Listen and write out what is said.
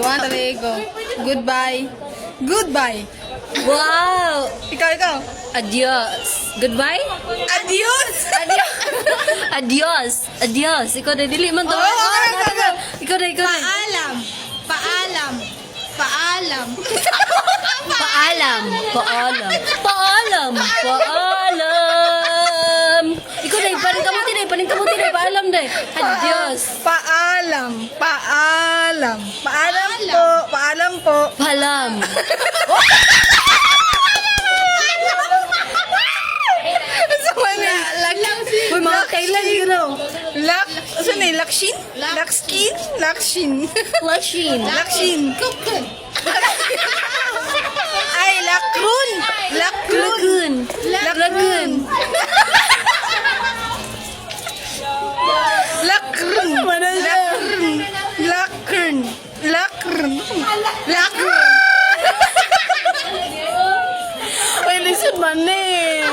One, three, go. Goodbye. Goodbye. Wow! Ikaw. Adios. Goodbye? Adios! Adios. Adios. Adios. Ikaw na, dili man to. Oh, okay. Ikaw na. Paalam. Paalam. Paalam. Paalam. Paalam. Paalam. Ikaw na, paning kamuti na. Paalam na. Adios. Paalam. Paalam. Paalam po. Paalam po. Paalam. Sa mali. Uy, mga kailan yun raw? Saan eh? Lakshin? Lakskin? Lakshin. Lashin. Lakshin. Ay, lakrun. Lakrun. Lagun. Lakrun. Lakrun. Lakrun. Lakrun. Uy, listen man eh.